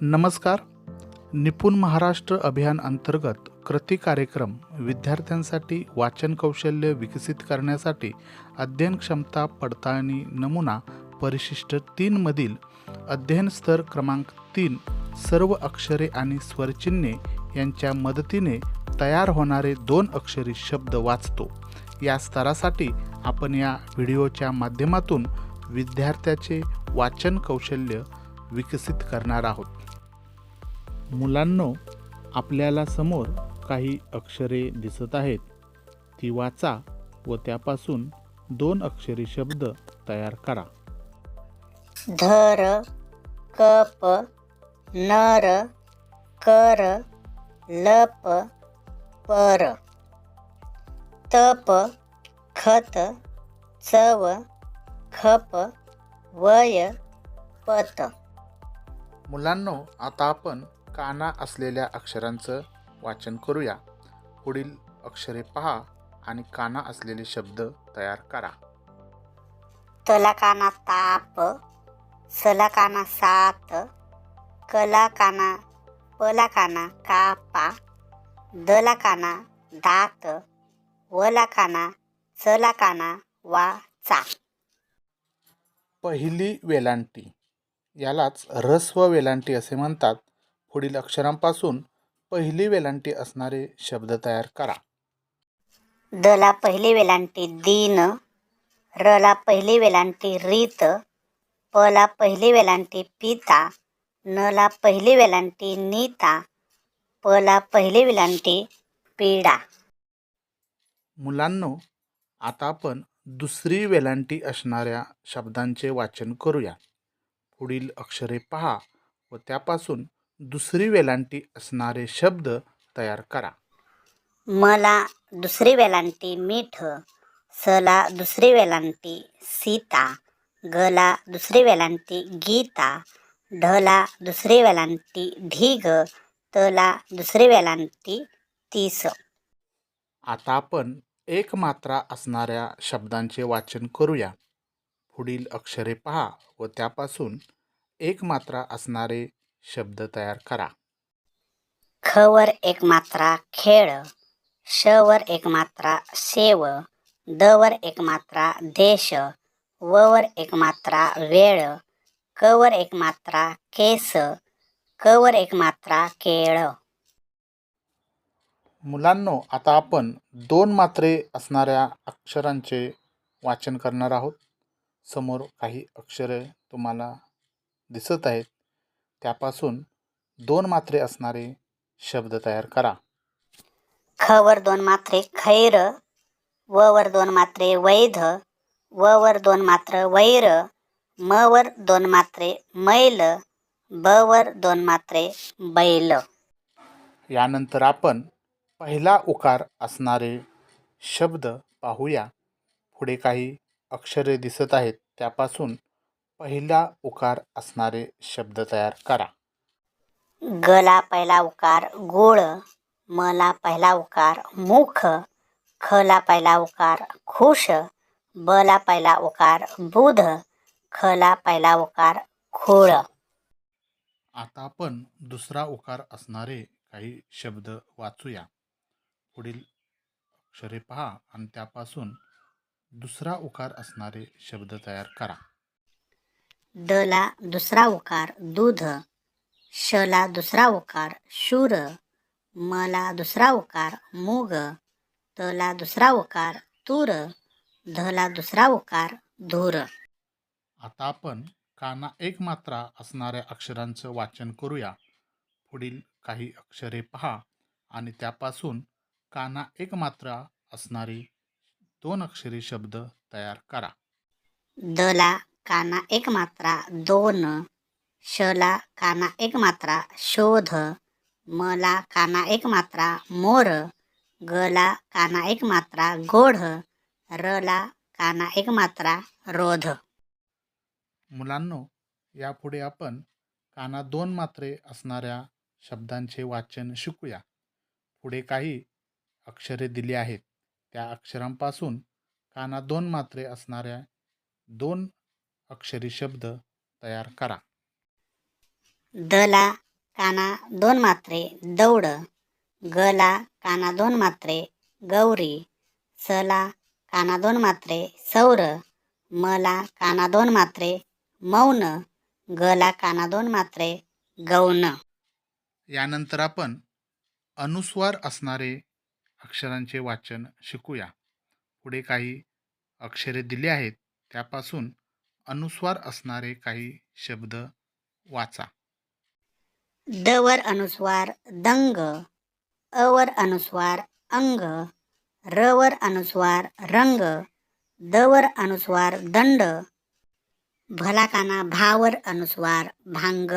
नमस्कार. निपुण महाराष्ट्र अभियान अंतर्गत कृती कार्यक्रम विद्यार्थ्यांसाठी वाचन कौशल्य विकसित करण्यासाठी अध्ययन क्षमता पडताळणी नमुना परिशिष्ट 3 मधील अध्ययन स्तर क्रमांक 3 सर्व अक्षरे आणि स्वरचिन्हे यांच्या मदतीने तयार होणारे 2 अक्षरी शब्द वाचतो. या स्तरासाठी आपण या व्हिडिओच्या माध्यमातून विद्यार्थ्याचे वाचन कौशल्य विकसित करणार आहोत. मुलांनो, आपल्याला समोर काही अक्षरे दिसत आहेत. ती वाचा व त्यापासून 2 अक्षरी शब्द तयार करा. धर, कप, नर, कर, लप, पर, तप, खत, चव, खप, वय, पत. मुलांनो, आता आपण काना असलेल्या अक्षरांचं वाचन करूया. पुढील अक्षरे पहा आणि काना असलेले शब्द तयार करा. तला काना ताप, सला काना सात, कला काना, पला काना कापा, दला काना दात, वला काना, चला काना वाचा. पहिली वेलांटी, यालाच ऱ्हस्व वेलांटी असे म्हणतात. पुढील अक्षरांपासून पहिली वेलांटी असणारे शब्द तयार करा. दला पहिली वेलांटी दिन, रला पहिली वेलांटी रीत, पला पहिली वेलांटी पिता, नला पहिली वेलांटी नीता, पला पहिली वेलांटी पीडा. मुलांनो, आता आपण दुसरी वेलांटी असणाऱ्या शब्दांचे वाचन करूया. पुढील अक्षरे पहा व त्यापासून दुसरी वेलांटी असणारे शब्द तयार करा. मला दुसरी वेलांटी मीठ, सला दुसरी वेलांटी सीता, गला दुसरी वेलांटी गीता, ढला दुसरी वेलांटी ढीग, तला दुसरी वेलांटी तीस. आता आपण एक मात्रा असणाऱ्या शब्दांचे वाचन करूया. पुढील अक्षरे पहा व त्यापासून एक मात्रा असणारे शब्द तयार करा. खवर एक मात्रा खेळ, शवर एक मात्रा शेव, दवर एक मात्रा देश, ववर एक मात्रा वेळ, कवर एक मात्रा केस, कवर एक मात्रा केळ. मुलांनो, आता आपण 2 मात्रे असणाऱ्या अक्षरांचे वाचन करणार आहोत. समोर काही अक्षरे तुम्हाला दिसत आहेत. त्यापासून 2 मात्रे असणारे शब्द तयार करा. खवर 2 मात्रे खैर, ववर 2 मात्रे वैध, ववर 2 मात्र वैर, मवर 2 मात्रे मैल, बवर 2 मात्रे बैल. यानंतर आपण पहिला उकार असणारे शब्द पाहूया. पुढे काही अक्षरे दिसत आहेत. त्यापासून पहिला उकार असणारे शब्द तयार करा. गला पहिला उकार गुळ, मला पहिला उकार मुख, खला पहिला उकार खुश, बला पहिला उकार बुध, खला पहिला उकार खूळ. आता आपण दुसरा उकार असणारे काही शब्द वाचूया. पुढील अक्षरे पहा आणि त्यापासून दुसरा उकार असणारे शब्द तयार करा. डला दुसरा उकार दूध, शला दुसरा उकार शूर, मला दुसरा उकार मूग, तला दुसरा उकार तूर, धला दुसरा उकार धूर. आता आपण काना एक मात्रा असणाऱ्या अक्षरांचं वाचन करूया. पुढील काही अक्षरे पहा आणि त्यापासून काना एक मात्रा असणारे 2 अक्षरी शब्द तयार करा. दला काना एक मात्रा दोन, शला काना एक मात्रा शोध, मला काना एक मात्रा मोर, गला काना एक मात्रा गोढ, रला काना एक मात्रा रोध. मुलांनो, यापुढे आपण काना 2 मात्रे असणाऱ्या शब्दांचे वाचन शिकूया. पुढे काही अक्षरे दिली आहेत. त्या अक्षरांपासून काना 2 मात्रे असणाऱ्या 2 अक्षरी शब्द तयार करा. दला काना 2 मात्रे दौड, गला काना 2 मात्रे गौरी, सला काना 2 मात्रे सौर, मला काना 2 मात्रे मौन, गला काना 2 मात्रे गौन. यानंतर आपण अनुस्वार असणारे अक्षरांचे वाचन शिकूया. पुढे काही अक्षरे दिली आहेत त्यापासून अनुस्वार असणारे काही शब्द वाचा. द वर अनुस्वार दंग, अ वर अनुस्वार अंग, र वर अनुस्वार रंग, द वर अनुस्वार दंड, भला काना भा वर अनुस्वार भांग.